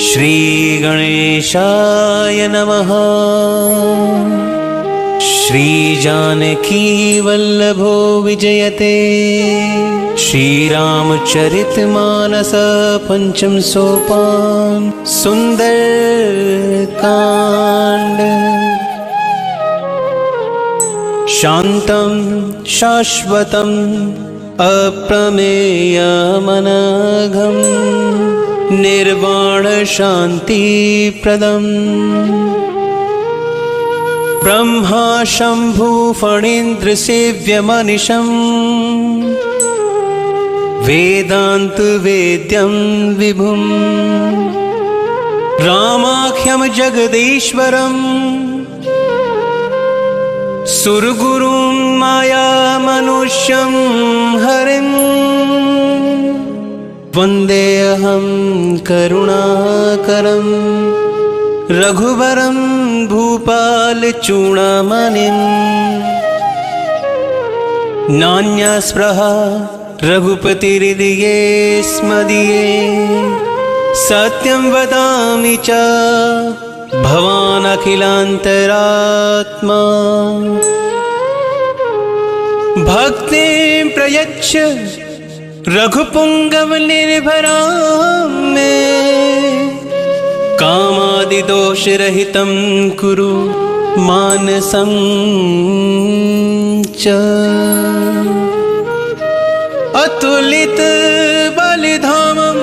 श्री गणेशाय नमः। श्री जानकी वल्लभो विजयते। श्रीरामचरितमानस पंचम सोपान सुंदर कांड। शांतं शाश्वतं अप्रमेयमनघं निर्वाण शांति प्रदम्। ब्रह्मा शंभु फणीन्द्र सेव्यमनिशम् वेदांत वेद्यं विभुम्। रामाख्यं जगदीश्वरम् सुरगुरुं माया मनुष्यं हरिं। वन्देऽहं करुणाकरं रघुवरं भूपालचूडामणिं। नान्या स्पृहा रघुपतिहृदये स्मदीये। सत्यं वदामि च भवान् अखिलान्तरात्मा। भक्तिं प्रयच्छ रघुपुंगव निर्भरां मे। कामादिदोषरहितं कुरु मानसं च। अतुलित बलिधामं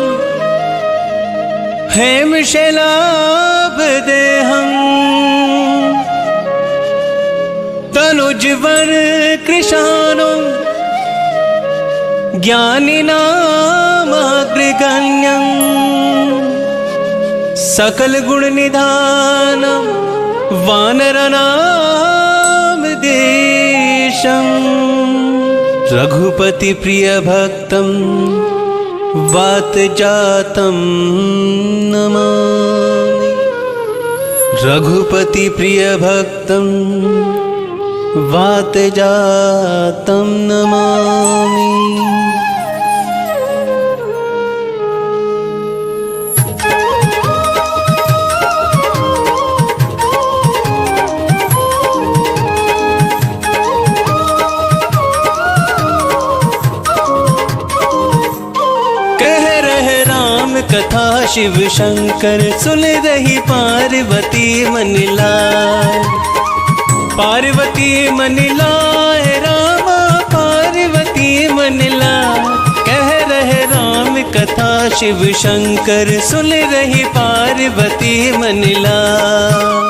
हेमशैलाभदेहं। तनुजवर कृशानं ज्ञानिनामग्रगण्यं। सकल गुण निधानं वानरनाम देशं। रघुपति प्रिय भक्तं वात जातं नमामि। रघुपति प्रिय भक्तं वात जातं नमामि। कथा शिव शंकर सुन रही पार्वती मन लाए। पार्वती मन लाए रामा पार्वती मन लाए। कह रहे राम कथा शिव शंकर सुन रही पार्वती मन लाए।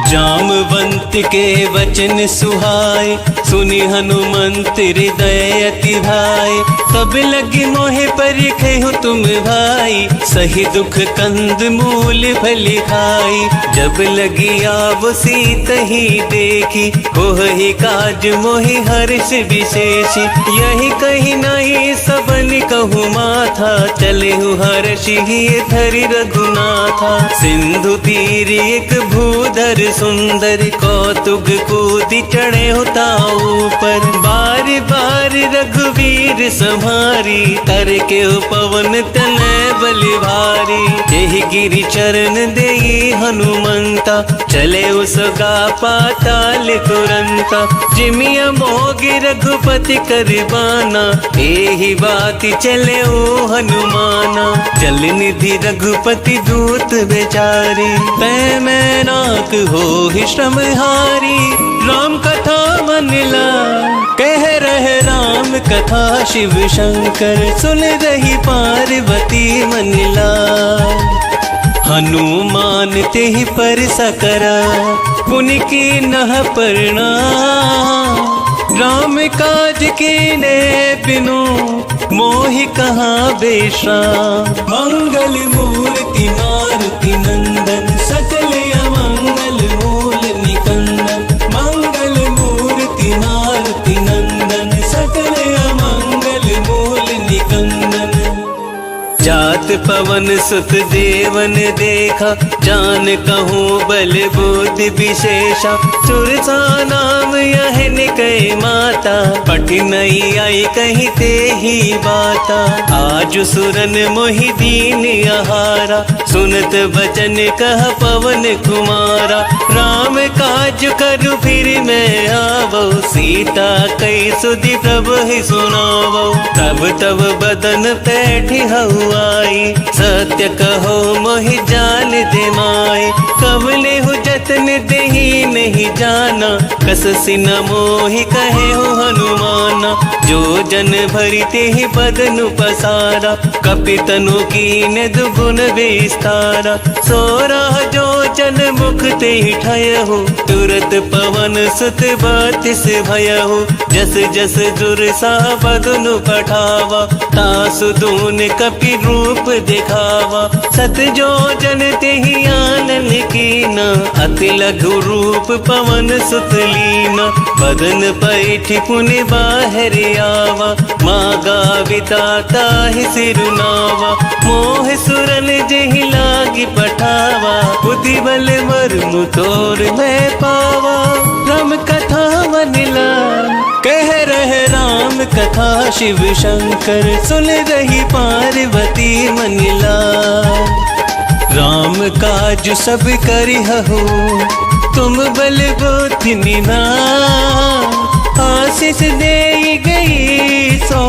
जामवंत के वचन सुहाए सुनि हनुमंत हृदय अति भाई। तब लगी मोहे परिखे हो तुम भाई। सही दुख कंद मूल फल खाई। जब लगी आव सीत ही देखी हो ही काज मोहि हर्ष विशेष। यही कही नहीं सबन कहु माथा। चले हूँ हर्ष ही धरि रघुनाथा। सिंधु तीर एक भूधर सुंदर कौतुक कूदि चढ़े होता ऊपर। बार बार रघुवीर संभारी तर के पवन तने बलि भारी। यही गिरि चरण देई हनुमंता चले उसका पाताल तुरंता। जिमिया मोगी रघुपति करबाना यही बात चले ओ हनुमाना। जल निधि रघुपति दूत बेचारी तै मैं नाक हो ही श्रमहारी। राम कथा मन लाए कह रहे राम कथा शिव शंकर सुन रही पार्वती मन लाए। हनुमान ते ही पर सकरा पुनि की नह प्रणाम। राम काज के ने बिनु मोहि कहाँ बेश्राम। मंगल मूर्ति मारुति नंदन सकल अमंगल मूल निकंदन। मंगल मूर्ति मारुति नंदन सकल अमंगल मूल निकंदन। जात तात पवन सुत देवन देखा, जान कहूँ बल बुद्धि विशेषा। सुरसा नाम यह निकय माता, पटी नहीं आई कहीं ते ही बाता। आज सुरन मोहि दीन आहारा, सुनत वचन कह पवन कुमारा। राम काज करु फिर मैं आवो, सीता कई सुधि प्रभु ही सुनावो। तब तब बदन पैठी हऊ आई, सत्य कहो मोहि जान दे माय। कवले हो जतन देही नहीं जाना, कस सिन मोहि कहे हो हनुमाना। जो जन भरी ते ही बदन पसारा, कपितनु कीन दुगुन विस्तारा। सोरा जो जन मुख ते ही ठय हो, तुरत पवन सुत बत्तीस भय हो। जस जस जुर सा बदनु पठावा, तासु दून कपि रूप दिखावा। सत जो जन ते ही आनन कीना, अति लघु रूप पवन सुत लीना। बदन पैठी पुनि बाहर आवा, मागा विदाता ही सिरुनावा। मोह सुरन जेहि लागी पठावा, बुद्धि बल मर्म तोर मैं पावा। राम कथा वनिला कह रहे राम कथा, शिव शंकर सुन रही पार्वती मनिला। राम काज सब करिहु, तुम बल बुद्धि निधान। आशीष दे गई सो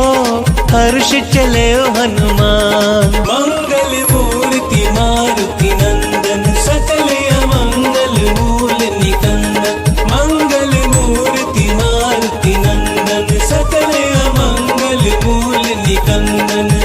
हर्ष चले हनुमान। मंगल मूर्ति मारुति नंदन, सकल अमंगल मूल निकंदन। मंगल मूर्ति मारुति नंदन, सकल अमंगल मूल निकंदन।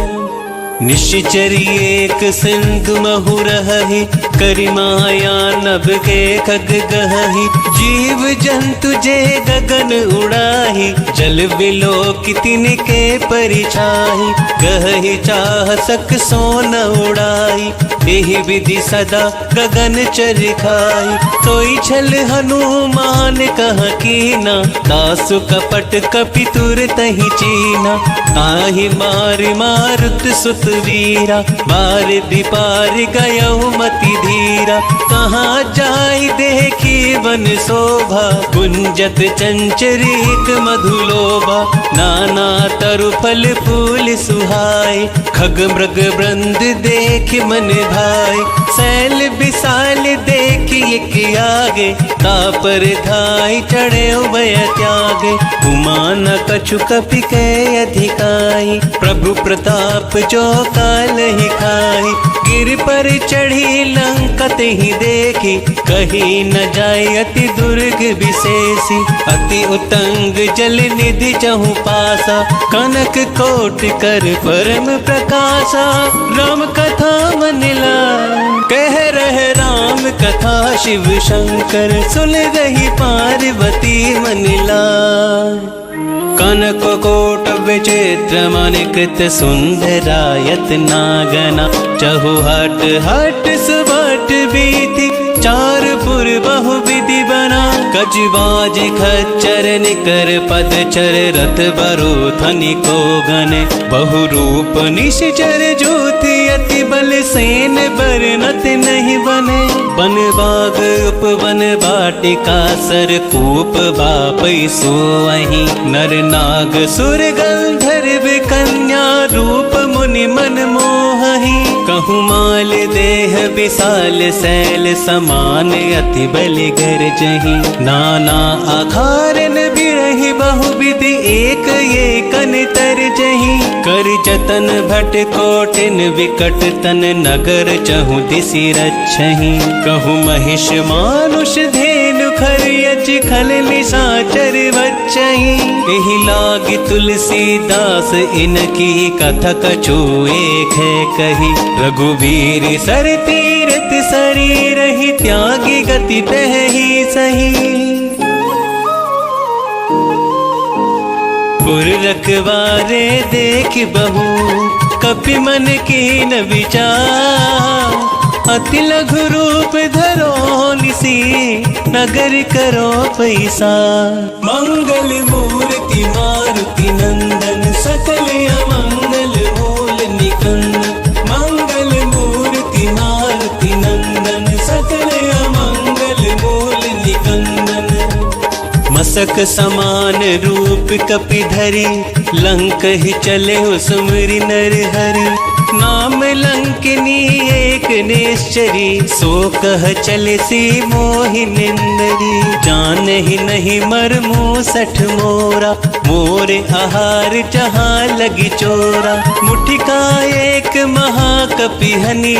निश्चर एक सिंधु महु रही, करि माया नभ के खग गहहि। जीव जंतु जे गगन उड़ाही, जल विलोक तिनके परिछाही। गहहि चाह सक सोन उड़ाई, एहि विधि सदा गगन चरखाई। सोई छल हनुमान कह कीना, दासु कपट कपि तुर तहि चीना। ताहि मार मारुत सुत वीरा, बार दिपार गयउ मति धीरा। कहाँ जाई देखी वन शोभा, गुंजत चंचरीक मधुलोभा। नाना तरु फल फूल सुहाय, खग मृग वृंद देख मन भाई। सैल विशाल देख एक आगे, तापर धाई चढ़े उभय त्यागे। उमा न कछु कपि के अधिकाई, प्रभु प्रताप जो काल ही खाई। गिर पर चढ़ी लंका ही देखी, कहीं न जाय अति दुर्ग विशेषी। अति उतंग जल निधि चहु पासा, कनक कोट कर परम प्रकाशा। राम कथा मनिला कह रहे राम कथा, शिव शंकर सुन रही पार्वती मनिला। कनक कोट विचित्र मणिकृत सुंदरायत नागना। चहु हट हट सुबट बीति, चार पुर बहु विधि बना। कजबाज खच्चर निकर पदचर, रथ बरु धनिको गने। बहु रूप निश्चर ज्योति, अति बल सेन बरनत नहीं बने। बन बाग उपवन बाटिका, सर कूप बापै सोअहि। नर नाग सुर गंधर्व कन्या, रूप मुनि मन मोहहि। कहूँ माल देह विशाल सैल समान, अति बल गरजहि। नाना आकारन बिरहि बहुविधि, एक एकन तरजहि। कर जतन भट कोटिन विकट तन, नगर चहु दिसि रक्षहि। कहूँ महिष मानुष धेनु खरयच, खल निशाचर बचहि। एहि लागी तुलसीदास इनकी, कथा कछु एक है कही। रघुवीर सर तीरथ शरीर ही, त्यागी गति तहि सही। पुर रखवारे देख बहु, कपि मन कीन विचार। अति लघु रूप धरो निसी, नगर करो पैसा। मंगल मूर्ति मारुति नंदन, सकल अमंगल मूल निकंदन। मंगल मसक समान रूप कपि धरि, लंक ही चले हो सुमरि नर हरि। नाम लंकिनी एक निश्चरी, सो कह चले सी मोहि निंदरी। जान ही नहीं मरमु सठ मोरा, मोरे आहार जहाँ लगी चोरा। मुठिका एक महाकपि हनि,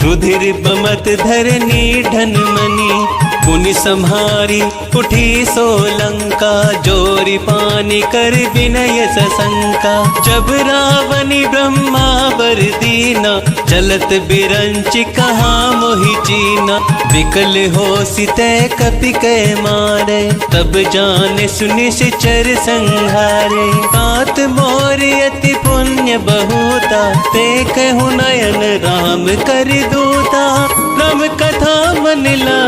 रुधिर बमत धरनी ढन मनी। पुनि संहारी उठी सोलंका, जोरी पानी कर विनय सशंका। जब रावणी ब्रह्मा वर दीना, चलत बिरंच कहाँ मोहि चीना। विकल हो सिते कपि कै मारे, तब जाने सुनिश्चर संहारे। तात मोर अति पुण्य बहुता, ते कहु नयन राम कर दूता। राम कथा मन ला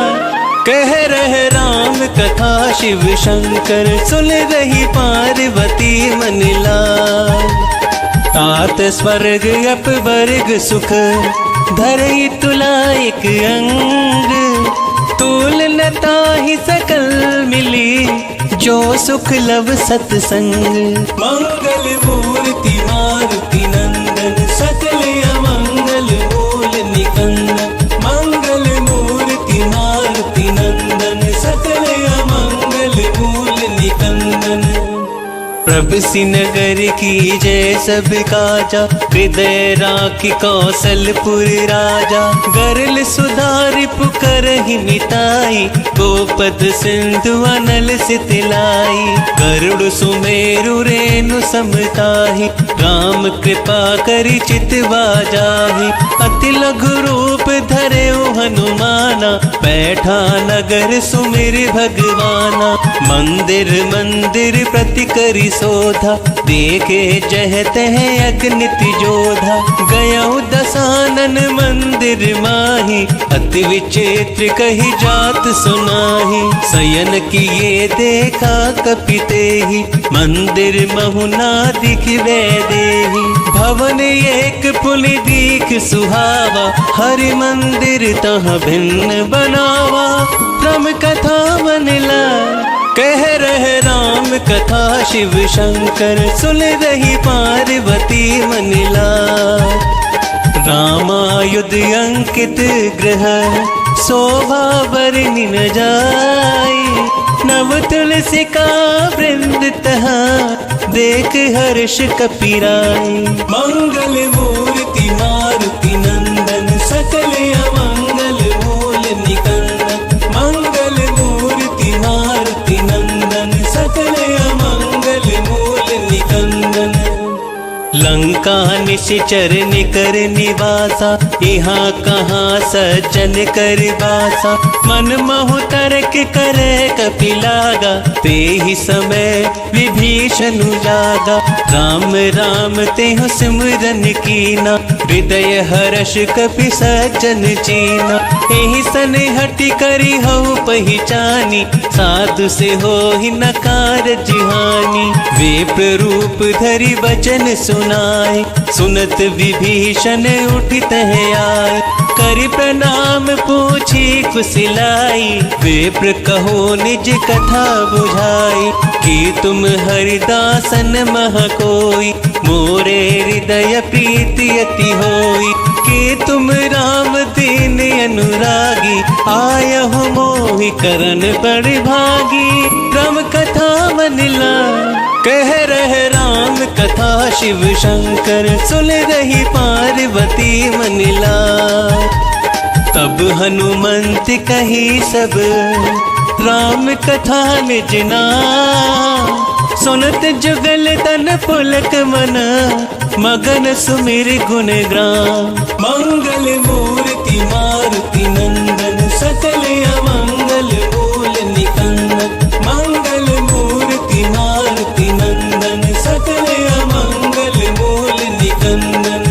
कह रहे राम कथा, शिव शंकर सुन रही पार्वती मन लाग। तात स्वर्ग अपवर्ग सुख, धरई तुला एक अंग। तूल न ताहि सकल मिली, जो सुख लव सत्संग। मंगल मूर्ति मारुति नंदन, सकल अमंगल मूल निकंदन। मंगल मूर्ति मारुति नंदन, सकल अमंगल मूल निकंदन। प्रभु सिनगर की जय सब काजा, हृदय राखी कौशलपुर राजा। गरल सुधारि पुकरहि मिताई, गोपद सिंधु अनल सितलाई। गरुड़ सुमेरु रेणु समताहि, राम कृपा करि चितवा जाहि। अति लघु रूप धरे हनुमाना, बैठा नगर सुमिर भगवाना। मंदिर मंदिर प्रति करि शोधा, देखे जह तह अगनित जोधा। गयौ दसानन मंदिर माही, अति विचित्र कही जात सुनाही। शयन किए देखा कपि तेहि, मंदिर महुना दिखवे देहि। भवन एक पुनि दीख सुहावा, हरि मंदिर तह भिन्न बनावा। राम कथा मन ला कह रहे राम कथा, शिव शंकर सुन रही पार्वती मन लाग। रामायुध अंकित ग्रह, शोभा बरनि न जाई। नव तुलसी का वृंद तहा, देख हर्ष कपि राई। मंगल मूर्ति मारुति नंदन, सकल अमंगल मूल निकंदन। मंगल मूर्ति मारुति नंदन, सकल अमंगल मूल निकंदन। लंका निश्चर निकर निवासा, यहाँ कहाँ सज्जन कर बासा। मन महु तर्क करे कपि लागा, ते ही समय विभीषण जागा। राम राम तेहु सिमरन कीना, हृदय हर्ष कपि सज्जन चीना। एहि सन हटि करि हऊ पहिचानी, साधु से हो ही नकार जिहानी। विप्र रूप धरि वचन सुनाए, सुनत विभीषण उठित है आए। करि प्रणाम पूछी कुशलाई, विप्र कहो निज कथा बुझाई। कि तुम हरिदासन मह कोई, मोरे हृदय प्रीति अति होई। कि तुम राम दीन अनुरागी, आयहु मोहि करन बड़ भागी। राम कथा मन ला कह रहे राम कथा, शिव शंकर सुन रही पार्वती मन लाग। तब हनुमंत कही सब, राम कथा निज नाम। सुनत जुगल तन पुलक मन, मगन सुमिर गुण ग्राम। मंगल मूर्ति मारुति नंदन, सकल अमंगल मूल निकंदन। मंगल मूर्ति मारुति नंदन, सकल अमंगल मूल निकंदन।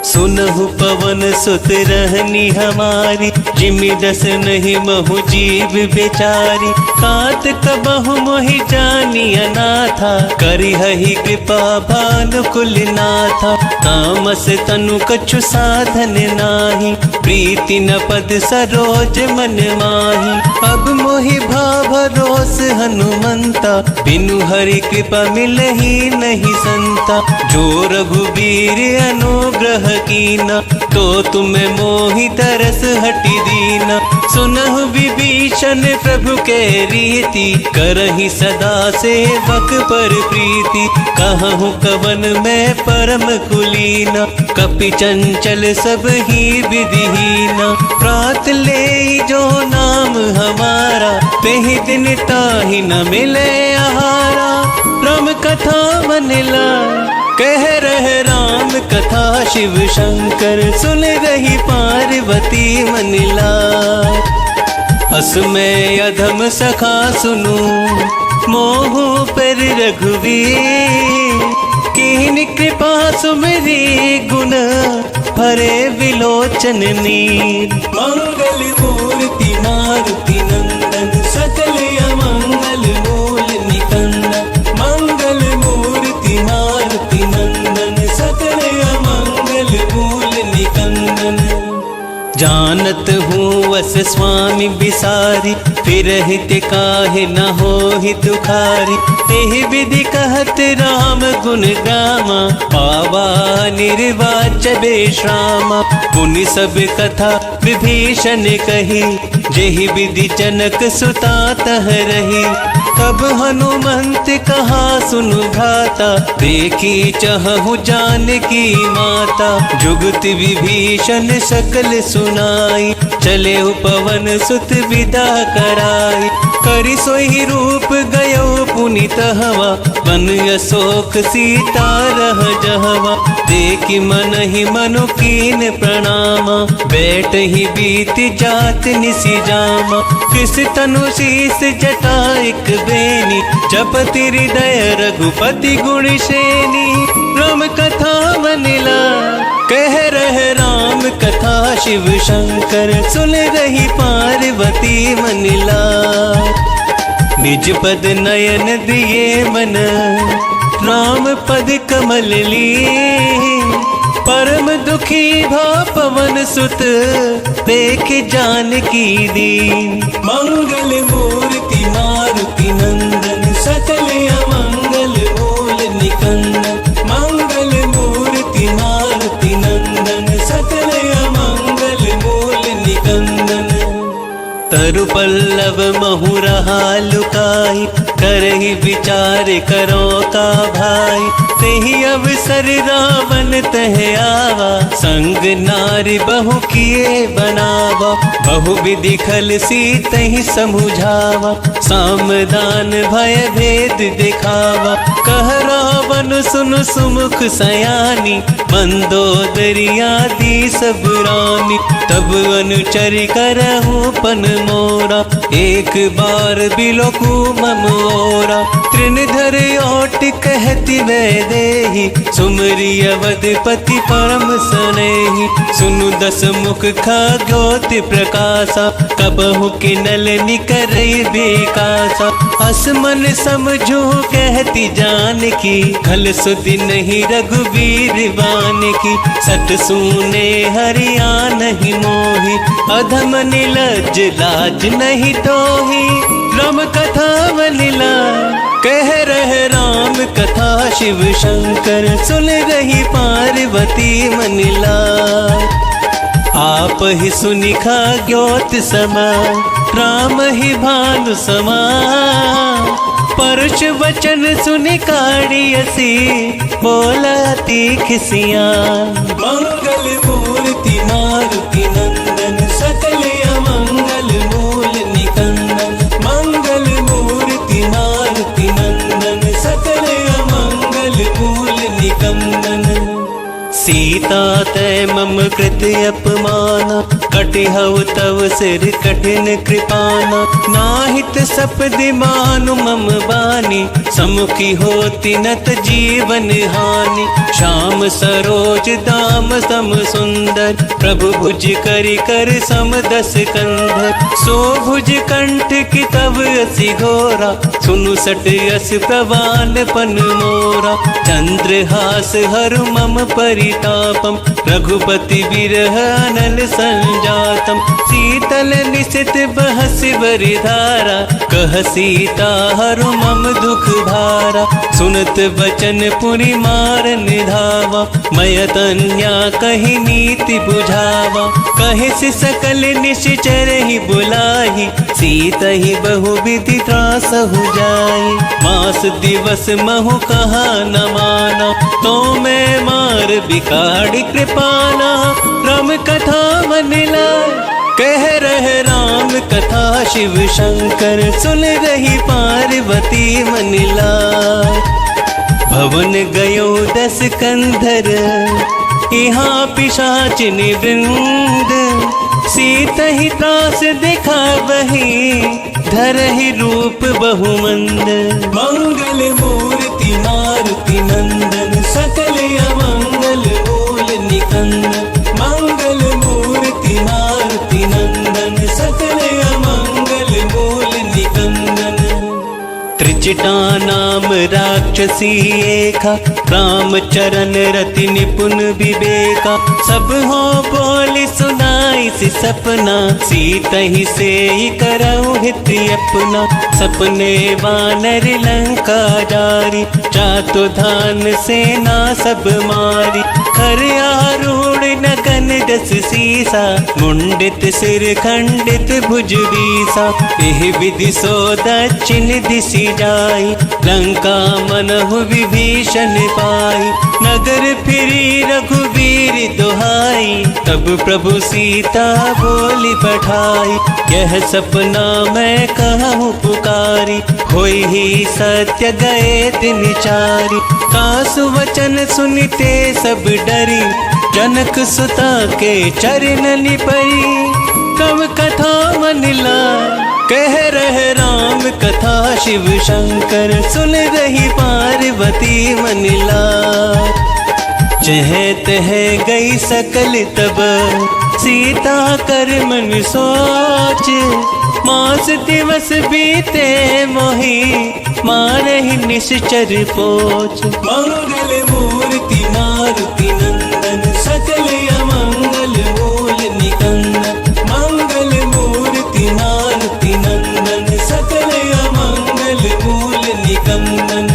सुनहु पवन सुत रहनी हमारी, जिमि दस नहीं महु जीव बेचारी। तात कबहु मोहि जानी अनाथा, करी हहि कृपा भानुकुल नाथा। तामस तनु कछु साधन नाही, प्रीति न पद सरोज मन माही। अब मोहि भाव भरोस हनुमंता, बिनु हरि कृपा मिलहि नहीं संता। जो रघुबीर अनुग्रह कीना, तो तुम्हें मोहि तरस हटि दीना। सुनहु विभीषण प्रभु के रीति, करहि सदा सेवक पर प्रीति। कहूँ कवन मैं परम कुलीना, कपि चंचल सब ही विधिहीना। प्रात ले जो नाम हमारा, तेहि दिन ताहि न मिले आहारा। राम कथा मनिला, कह रहे राम कथा शिव शंकर। सुन रही पार्वती मनिला, असमय अधम सखा सुनु, मोहु पर रघुवीर। कीन कृपा सुमरी गुण, भरे विलोचन नीर। मंगल मूर्ति मारुति नंदन, सकल अमंगल मूल निकंदन। मंगल मूर्ति मारुति नंदन, सकल अमंगल मूल निकंदन। जानत हूँ वस स्वामी बिसारी, फिरहित काहे न होहि दुखारी। एहि विधि कहत राम गुण गामा, पावा निर्वाच बेश्रामा। पुनि सब कथा विभीषण कही, जेहि विधि जनक सुता तह रही। तब हनुमंत कहा सुनु भ्राता, देखी चहु जानकी माता। जुगत विभीषण सकल सुनाई, चले पवन सुत विदा कराई। करि सोई रूप गयो पुनीत हवा, बन अशोक सीता रह जहवा। देखि मन ही मनु कीन प्रणामा, बैठ ही बीत जात निसि जामा। किस तनु शीस जटाइक बेनी, जपति हृदय रघुपति गुण श्रेणी। राम कथा मनिला, कह रहे राम कथा शिव शंकर। सुन रही पार्वती मनिला, निज पद नयन दिए मन, राम पद कमल ली। परम दुखी भा पवन सुत, देख जानकी दीन। मंगल मूर्ति मारुति नंदन, सकल अमंगल मूल निकंदन। मंगल मूर्ति मारुति नंदन, सकल अमंगल मूल निकंदन। तरु पल्लव महु रहा लुकाई, करहि विचार करो का भाई। तेहि अवसर रावण तह आवा, संग नारी बहु किए बनावा। बहु विधि खल सीतहि समुझावा, सामदान भय भेद दिखावा। कह रावण सुन सुमुख सयानी, मंदोदरी आदि सब रानी। तब अनुचर करहु पन मोरा, एक बार बिलोकु मम ओरा। तृणधर ओट कहती वै देहि, सुमरि अवधपति परम सनेहि। सुनु दस मुख खगोति प्रकाशा, कबहु किनल निकरै बिकासा। असमन समझू कहती जानकी, खल सुधि नहीं रघुवीर बानकी। सत सूने हरिया नहीं मोहि, अधम निलज लाज नहीं तोहि। राम कथा मनिला, कह रहे राम कथा शिव शंकर। सुन रही पार्वती मनिला, आप ही सुनिखा ज्योत समा, राम ही भानु समा। परुष वचन सुनि काढ़ियसी, बोला तीखसिया। मंगल मूर्ति मारुति नंदन, सकल अमंगल मूल निकंदन। मंगल मूर्ति मारुति नंदन, सकल अमंगल मूल निकंदन। सीता तै मम कृत अपमाना, कटिहव तव सिर कठिन कृपाना। नाहित सपदि मानु मम बानी, समुखी होती नत जीवन हानि। श्याम सरोज दाम सम सुंदर, प्रभु भुज करि कर सम दस कंधर। सो भुज कंठ की तब असी घोरा, सुनु सट यस प्रवान पन मोरा। चंद्रहास हरु मम परितापम, रघुपति विरह अनल संजातम। शीतल निशित बहसि बरिधारा, कह सीता हरु मम दुख भारा। सुनत बचन पुनि मारन धावा, मैं तन्या कही नीति बुझावा। कहे से सकल निश्चर ही बुलाही, सीत ही बहु विधि त्रासहु जाई। मास दिवस महु कहा न माना, तो मैं मार बिकाड़ी कृपाना। राम कथा मन लाय, कह रहे राम कथा शिव शंकर। सुन रही पार्वती मन लाय, भवन गयो दस कंधर, यहाँ पिशाचिनी वृंद। सीत ही त्रास दिखा बही, धरहि रूप बहुमंद। मंगल मूर्ति मारुति नंदन, सकल अमंगल मूल निकंदन। मंगल मूर्ति मारुति नंदन, सकल अमंगल मूल निकंदन। त्रिजटा नाम राक्षसी एका, राम चरण रति निपुण विवेका। सब हो बोली सुनाई सी सपना, सीत ही से करऊ हित अपना। सपने वानर लंका जारी, चातु धान सेना सब मारी। खर आरूढ़ नगन जस सीसा, मुंडित सिर खंडित भुज बीसा। एहि विधि सो दक्षिण दिशि जाई, लंका मनहु विभीषण पाई। नगर फिरी रघुवीर दुहाई, तब प्रभु सीता बोली पठाई। यह सपना मैं कहूँ पुकारी, होई ही सत्य गए दिन चारी। कासु वचन सुनते सब डरी, जनक सुता के चरण परी। कब कथा मन लाय, कह रहे राम कथा शिव शंकर। सुन रही पार्वती मन लाय, चहत है गई सकल तब, सीता कर मन सोच। मास दिवस बीते मोही, मारहि निश्चर पोच। मंगल मूर्ति मारुति नंदन, सकल अमंगल मूल निकंदन। मंगल मूर्ति मारुति नंदन, सकल अमंगल मूल निकंदन।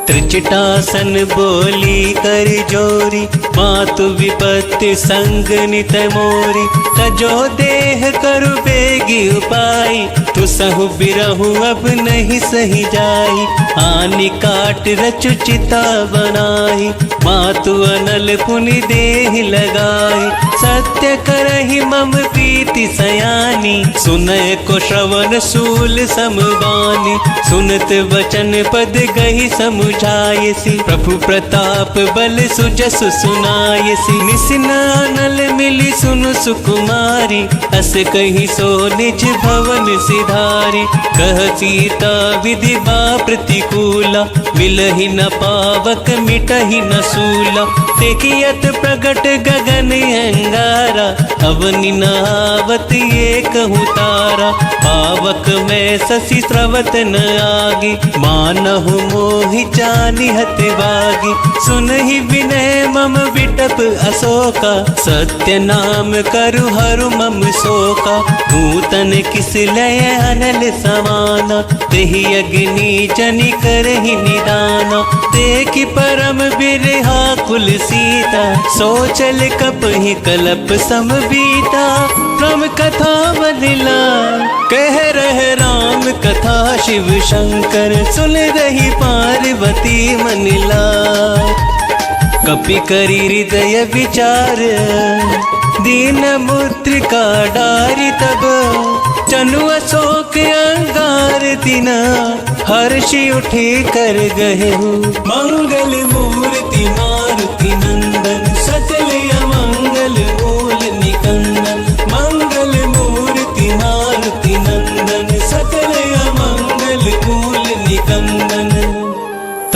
त्रिजटासन बोली कर जोरी, मातु विपत्ति संग नित मोरी। तजो देह करु बेगी उपाई, तु सहु बिरहु अब नहीं सही जाई। आनि काट रचु चिता बनाई, मातु अनल पुनि देह लगाई। सत्य करहि मम प्रीति सयानी, सुनय को श्रवण सूल समबानी। सुनत वचन पद गही समुझायसी, प्रभु प्रताप बल सुजसु सुनायसी। निसिनानल मिली सुनु सुकुमारी, अस कही सो निज भवन सिधारी। कह सीता विधि बा प्रतिकूला, मिलहि न पावक मिटहि न सूला। देखियत प्रगट गगन अंगारा, अवनि न आवत एक तारा। पावक में शशि स्रवत न आगी, मानहु मोहि जानिहत बागी। सुनहि विनय मम विटप अशोका, सत्य नाम करु हरु मम शोका। नूतन किस लय अनल समाना, तेहि अग्नि जनि करहि निदाना। देखि परम बिरहा कुल सीता, सोचल कपहि कलप सम बीता। राम कथा मन लाय, कह रहे राम कथा शिव शंकर। सुन रही पार्वती मन लाय, कपि करि हृदय विचार। दीन मुद्रिका डारि तब, चनु अशोक अंगार दिना। हर्षि उठे कर गहेहु, मंगल मूर्ति मारुति नंदन। सकल अमंगल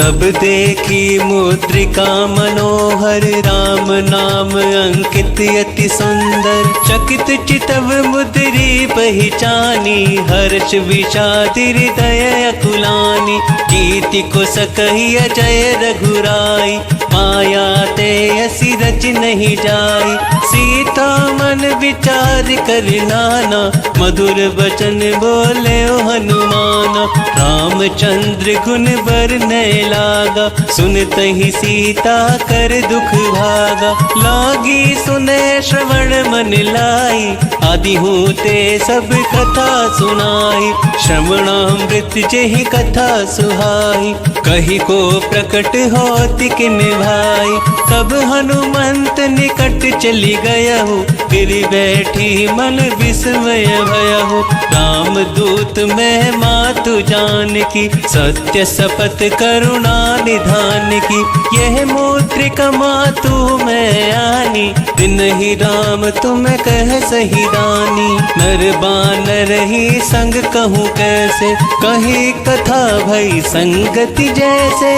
तब देखी मुद्रिका मनोहर, राम नाम अंकित अति सुंदर। चकित चितव मुद्री पहचानी, हर्ष विषाद हृदय अकुलानी। कीर्ति को सकहि अजय रघुराई, माया ते असी रच नहीं जाई। सीता मन विचार कर नाना, मधुर वचन बोले ओ हनुमाना। रामचंद्र गुण बरनय लागा, सुनतहि सीता कर दुख भागा। लागी सुने श्रवण मन लाई, आदि होते सब कथा सुनाई। श्रवणामृत जेहि कथा सुहाई, कही को प्रकट होति किन भाई। तब हनुमंत निकट चली गयहु, गिरि बैठी मन विस्मय भयहु। राम दूत मैं मातु जानकी, सत्य शपथ करुणा निधान की। यह मुद्रिका मातु मैं आनी, तिन्हि राम तुम कह सही दानी। नर बानर ही संग कहूँ कैसे, कही कथा भई संगति जैसे।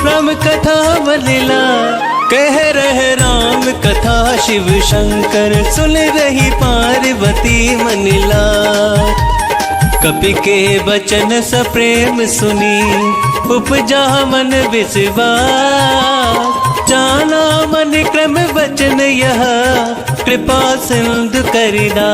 राम कथा बलिला कह रहे राम कथा, शिव शंकर सुन रही पार्वती मनिला। कपि के बचन सप्रेम सुनी, उपजा मन विश्वास। जाना मन क्रम वचन यह, कृपा सिंधु करिदा।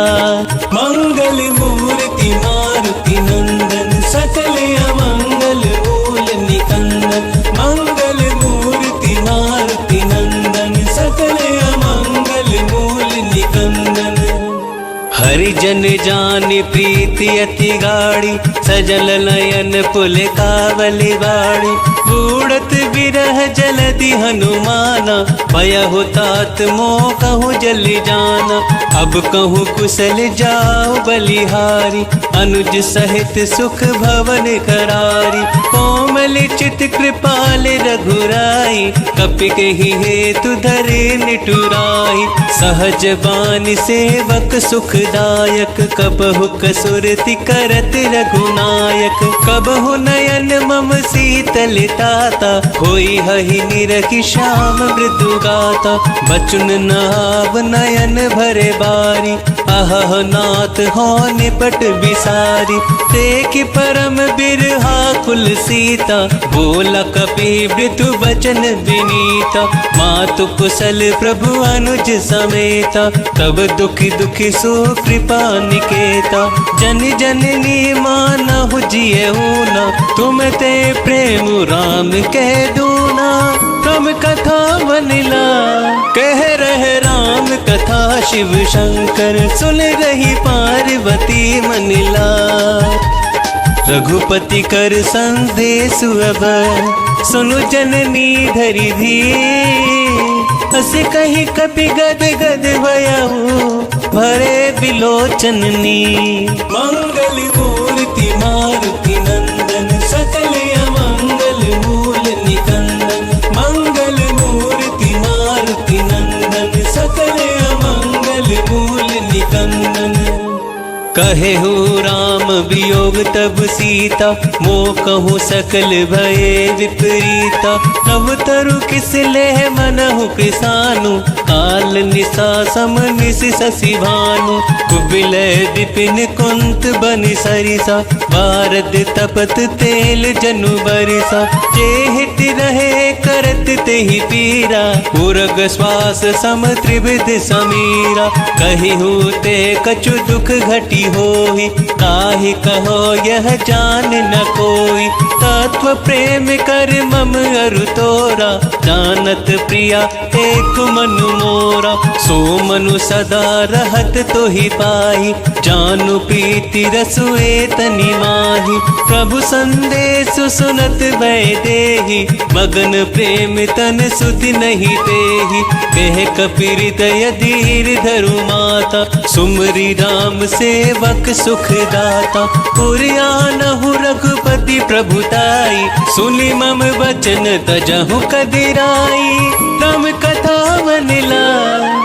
मंगल मूर्ति मारुति नंदन, सकल अमंगल मूल निकंदन। मंगल मूर्ति मारुति नंदन, सकल अमंगल मूल निकंदन। हरिजन जान प्रीति अति गाढ़ी, सजल नयन पुल कावली बाड़ी। बूढ़त विरह जलधि हनुमाना, भयहु तात मोह कहूँ जल जाना। अब कहूँ कुशल जाओ बलिहारी, अनुज सहित सुख भवन करारी। कोमल चित कृपाल रघुराई, कपि कहि हेतु धरे निठुराई। सहज बानी सेवक सुखदायक, कबहु कसुरति करत रघुनायक। कबहु नयन मम शीतलताता, होई हहि निरखि श्याम मृदु गाता। बचन नाव नयन भरे बारी, अहह नाथ हो निपट बिसारी। देख परम बिरहा कुल सीता, बोला कपि मृदु बचन विनीता। मातु कुशल प्रभु अनुज समेता, तब दुखी दुखी सो कृपा निकेता। जन जननी मानहु जियहु ना, तुम ते प्रेम राम कह दूना। राम कथा बनिला कह रहे राम कथा, शिव शंकर सुन रही पार्वती मनिला। रघुपति कर संदेश अब, सुनु जननी धरि धीर। हस कही कपि गद गद भयहु, भरे बिलोचननी। मंगल मूर्ति मारुति नंदन, सकल अमंगल मूल निकंदन। मंगल मूर्ति मारुति नंदन, सकल अमंगल मूल निकंदन। कहे हो राम वियोग तब सीता, मोह कहूँ सकल भये विपरीता। नव तरु किस लेह मनहु कृसानु, काल निशा सम निश शशि भानु। कुबिलय विपिन कुंत बनि सरिसा, बारद तपत तेल जनु बरिसा। जेहित रहे करत तेहि पीरा, उरग श्वास सम त्रिविध समीरा। कही होते कछु दुख घटी होई, काहि कहो यह जान न कोई। तत्व प्रेम कर मम अरु तोरा, जानत प्रिया एक मनु मोरा। सो मनु सदा रहत तोहि पाई, जानु प्रीति रसुए तनि माही। प्रभु संदेश सुनत भय देहि, मगन प्रेम तन सुधि नहीं तेहि। कह कपि हृदय धीर धरु माता, सुमरि राम सेवक सुख दाता। पुरियानहु रघुपति प्रभुताई, सुनि मम वचन तजहु कदिराई। राम कथा बनिला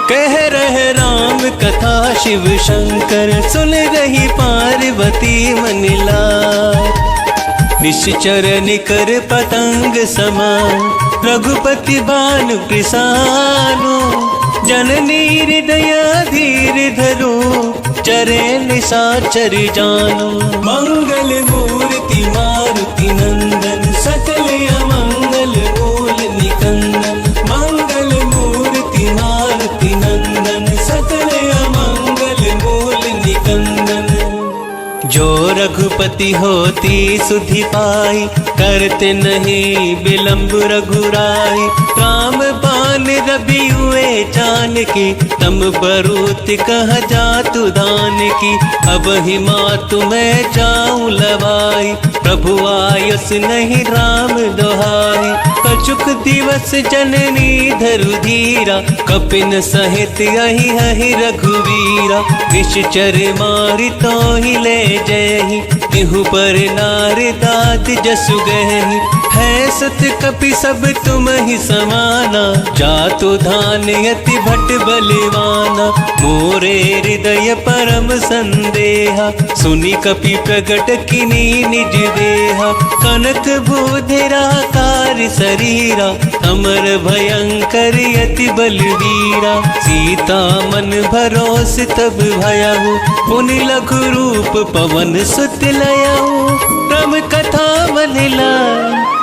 कह रहे राम कथा, शिव शंकर सुन रही पार्वती मनिला। निश्चर निकर पतंग समान रघुपति भानु कृसानु जननी हृदय धीर धरो चरे निशाचर जानो मंगल मूर्ति मारुति नंदन सकल अमंगल मूल निकंदन मंगल मूर्ति मारुति नंदन सकल अमंगल मूल निकंदन जो रघुपति होती सुधि पाई करते नहीं विलंब रघुराई राम बान रवि हुए जानकी तम बरूत कह जातु दान की अब ही मातु मैं जाऊं लवाई प्रभु आयस नहीं राम दोहाई कछुक दिवस जननी धरु धीरा कपिन सहित यही हहि रघुवीरा निश्चर मारि तो ही ले जयहि तिहु पर नार दात जसु गहहि है सत कपि सब तुम ही समाना जातु धान यति भट बलवाना मोरे हृदय परम संदेहा सुनि कपि प्रगट किनी निज देहा कनक भूधरा कार शरीरा अमर भयंकर यति बलवीरा सीता मन भरोस तब भयहु पुनि लघु रूप पवन सुत लयहु राम कथा मनिला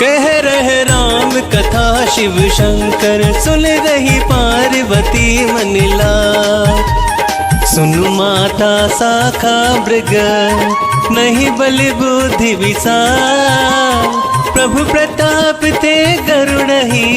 कह रहे राम कथा शिव शंकर सुन रही पार्वती मनिला सुनु माता शाखा मृग नहीं बल बुद्धि विशाल प्रभु प्रताप ते गरुड़हि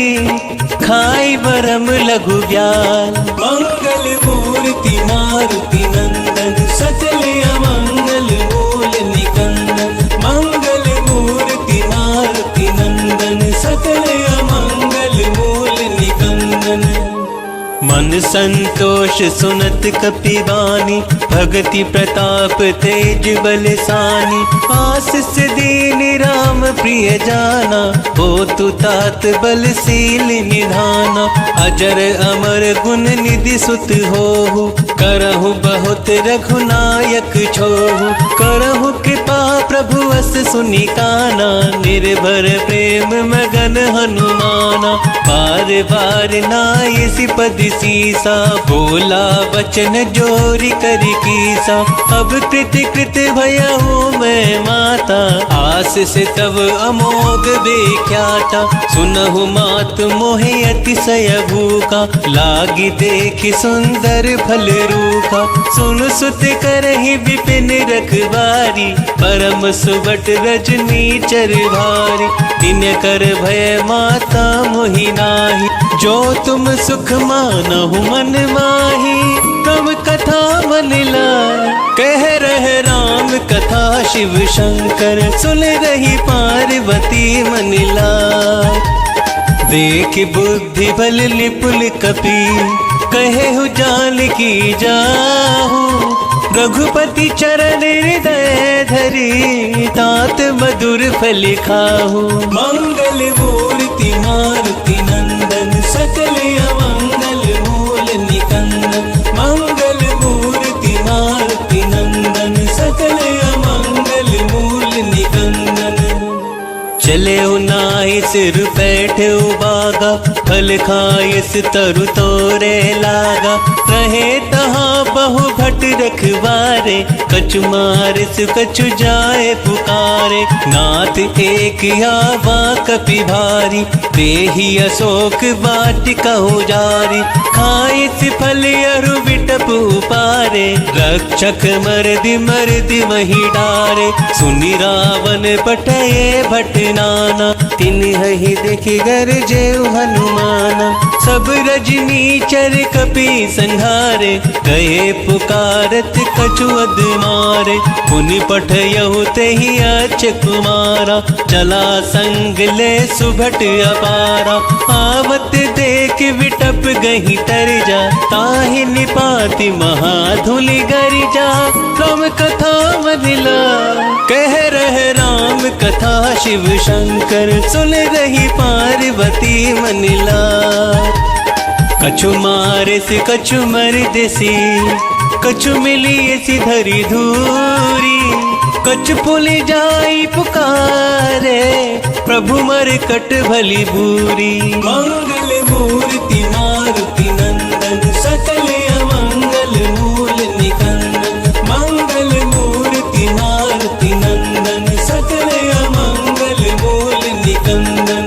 खाई बरम लघु व्याल मंगल मूर्ति मारुति नंदन सकल अमंगल मूल निकंदन मंगल मूर्ति मारुति नंदन सकल अमंगल मूल निकंदन मन संतोष सुनत कपिवानी भगति प्रताप तेज बलसानी आशीष दीन राम प्रिय जाना हो तु तात बलशील निधाना अजर अमर गुण निधि सुत होहु करहु बहुत रघुनायक छोहु करहु कृपा प्रभु अस सुनि काना निर्भर प्रेम मगन हनुमाना बार बार नाय सिपद सीसा बोला वचन जोरी कर कीसा अब कृति कृत भयहु मैं माता आशीष तब अमोघ विख्याता सुनहु मात मोहे अतिशय भूखा लागी देखि सुंदर फल रूखा सुन सुत करहि विपिन रखवारी परम सुबट रजनी चर भारी तिन कर भय माता मोहि नाही जो तुम सुख मानहु मन माही तम कथा मनिला कह रहे राम कथा शिव शंकर सुन रही पार्वती मनिला देख बुद्धि बल निपुल कपि कहे हु जान की जाहू रघुपति चरण हृदय धरी तात मधुर फल खाहू मंगल मूर्ति मारुति नंदन सकल अमंगल मूल निकंदन मंगल मूर्ति मारुति नंदन सकल अमंगल मूल निकंदन चले उनाहि सिर बैठे बागा फल खाइस तरु तोरे लागा रहे तहाँ बहु भट रखवारे कछु मारिस कछु जाए पुकारे नाथ एक आवा कपि भारी देहि अशोक वाटिका जारी खाइस फल अरु बिटप उपारे रक्षक मर्दि मर्दि मही डारे सुनि रावण पटये भट नाना तिन ही देखि गरजे हनुमाना सब रजनी चर कपि संहारे गए पुकारत कछु अद मारे पुनि पठयहु तेहि अच कुमारा चला संग ले सुभट अपारा आवत देख विटप गही तर जा ताहि निपाति महाधुलि गर जा राम कथा मनिला कह रहे राम कथा शिव शंकर सुन रही पार्वती मनिला कछु मारे से कछु मर देसी, कछु मिली ऐसी धरी धूरी, कछु पुली जाई पुकारे, प्रभु मर कट भली बूरी। मंगल मूर्ति मारुति नंदन, सकल अमंगल मूल निकंदन। मंगल मूर्ति मारुति नंदन, सकल अमंगल मूल निकंदन।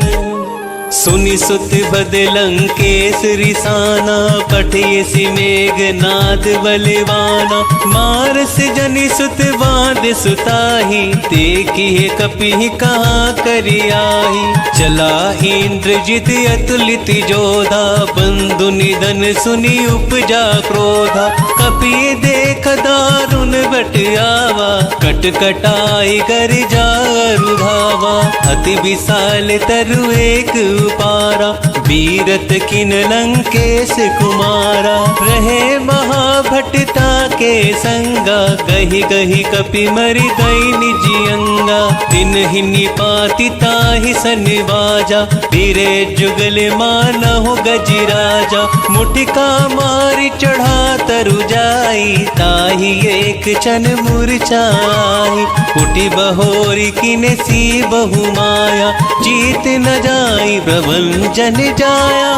सुनि सुत बदलंकेश रिसाना, पठियसि मेघनाद बलवाना। मारस जनि सुत बांध सुताही, देखिए कपि कहाँ करियाही। चला इंद्रजित अतुलित जोधा, बंधु निधन सुनि उपजा क्रोधा। कपि देख दारुण बट आवा, कट कटाई कर जारु धावा। अति विशाल तरु एक पारा, बीरत किन लंकेश कुमारा। रहे महाभटता के संगा, गही गही कपि मरि गई निजी अंगा। दिन ही निपाति ताहि सनिवाजा, बीरे जुगल मानहु गजराजा। मुठिका मारि चढ़ा तरु जाई, ताहि एक क्षण मूर्छाई। उठी बहोरी किने सी बहु माया, जीत न जाई प्रभंजन जाया।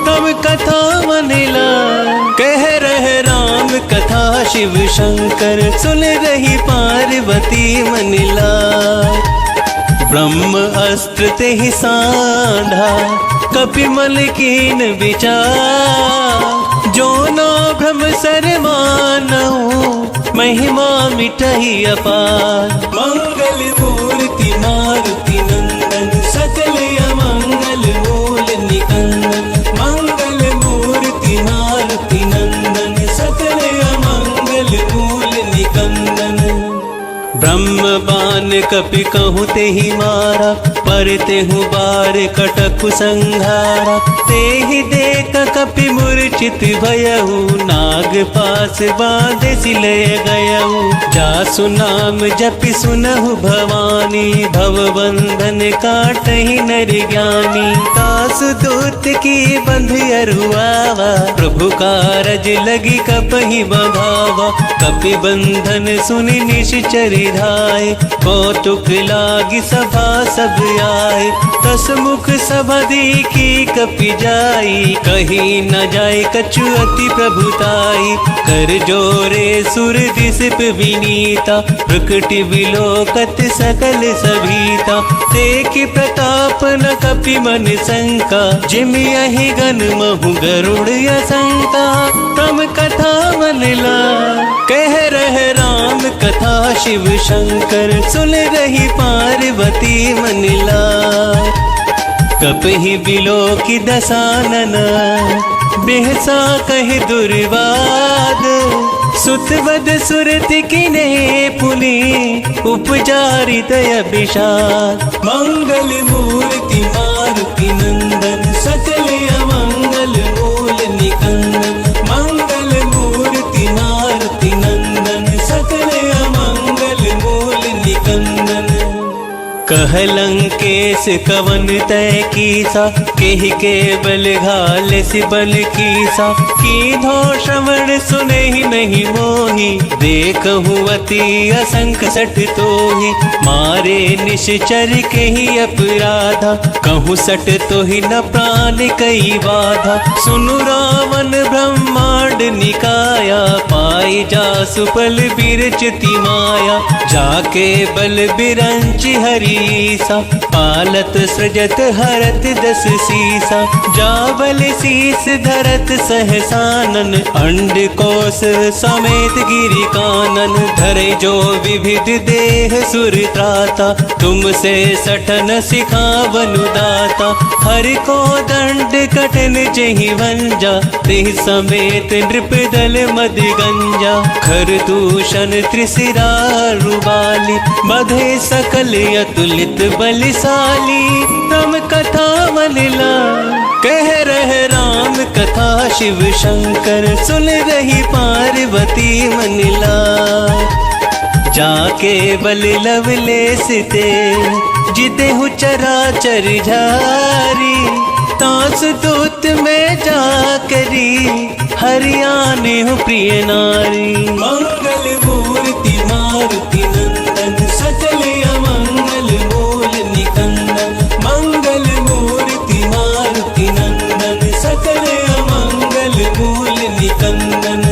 तब कथा मनिला, कह रहे राम कथा शिव शंकर। सुन रही पार्वती मनिला, ब्रह्म अस्त्र ते ही सांधा, कपि मल कीन विचार। जो ना भ्रम सर मानऊ, महिमा मिटहि अपार। मंगल मूर्ति मारुति नंदन, सकल अमंगल मूल निकंदन। मंगल मूर्ति मारुति नंदन, सकल अमंगल मूल निकंदन। ब्रह्म बान कपि कहु ते ही मारा, पर तेहु बार कटकु संघारा। तेहि देख कपि मूर्छित भयहु, नाग पास बांधे सिलय गयहु। जासु नाम जपि सुनहु भवानी, भव बंधन काटहि नर ज्ञानी। तासु दूत की बंध अरुआवा, प्रभु कारज लगी कपहि बंधावा। कपि बंधन सुनि निश्चर धाय, कौतुक लागी सभा सब आए। दस मुख सभा देखी कपि जाई, कही न जाय कछु अति प्रभुताई। कर जोरे सुर दिसप विनीता, प्रकटि विलोकत सकल सभीता। देखि प्रताप न कपि मन शंका, जिमि यहि गन महु गरुड़ असंका। तम कथा मनिला, कह रहे राम कथा शिव शंकर। सुन रही पार्वती मनिला, कपहि बिलोकि दसानन, बेहसा कहि दुर्वाद। सुतवद सुरति किने पुनि, उपजारि दय विषाद। मंगल मूर्ति मारुति नंदन, सकल अमंगल मूल निकंदन। मंगल मूर्ति मारुति नंदन, सकल अमंगल मूल निकंदन। कह लंकेश कवन तय कीसा, केहि के बल घाल सि बल कीसा। कीन्हो श्रवण सुनहि नहीं मोहि, देखहु अति असंख सठ तोहि। मारे निश्चर केहि अपराधा, कहूँ सठ तोहि न प्राण कई बाधा। सुनु रावण ब्रह्मांड निकाया, पाई जासु पल बिरचिति माया। जाके बल बिरंच हरी ईसा, पालत सृजत हरत दस सीसा। जाबल शीस धरत सहसानन, अंड कोश समेत गिरि कानन। धरे जो विविध देह सुर त्राता, तुमसे सठन सिखावनु दाता। हरि को दंड कठिन जेहि भंजा, तेहि समेत नृप दल मद गंजा। खर दूषण त्रिशिरा रुबाली, बधे सकल अतुलित बलिशाली। तम कथा मनिला, कह रहे राम कथा शिव शंकर। सुन रही पार्वती मनिला, जाके बल लवलेस ते, जितेहु चराचर झारी। तास दूत में जा करी हरियाणे हो प्रिय नारी। मंगल मूर्ति मारुति नंदन सकल अमंगल मूल निकंदन। मंगल मूर्ति मारुति नंदन सकल अमंगल मूल निकंदन।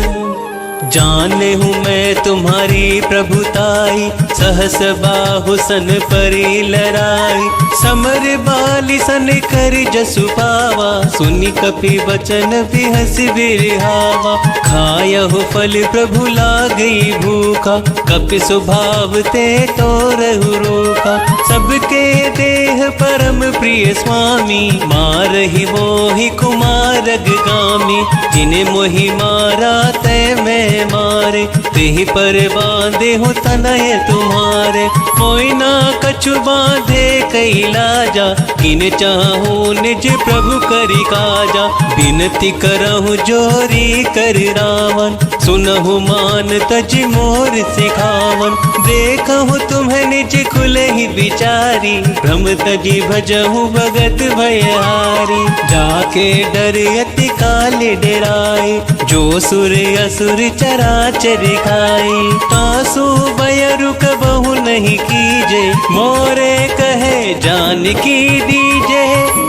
जाने हूँ मैं तुम्हारी प्रभुताई, सहस बाहु सन परी लराई। समर बाली सन कर जसु पावा, सुनि कपि वचन बिहस बिरहावा। खायहु फल प्रभु लागई भूखा, कपि स्वभाव ते तोरहु रोका। सबके देह परम प्रिय स्वामी, मारहि मोहि कुमारग गामी। जिने मोहि मारा तय मैं मारे, तेहि पर बांधे हो तनय तुम्हारे। कोई ना कछु बांधे कई लाजा, किन चाहूं निज प्रभु करि काजा। बिनती करहु जोरी कर रावण, सुनहु मान तज मोर सिखावन। देखहु तुम्हें निज खुलहि विचारी, भ्रम तजी भजहु भगत भयहारी। जाके डर अति काल डराए, जो सुर असुर चराचर खाई। तासु बयरु कबहु नहीं कीजे, मोरे कहे जानकी दीजे।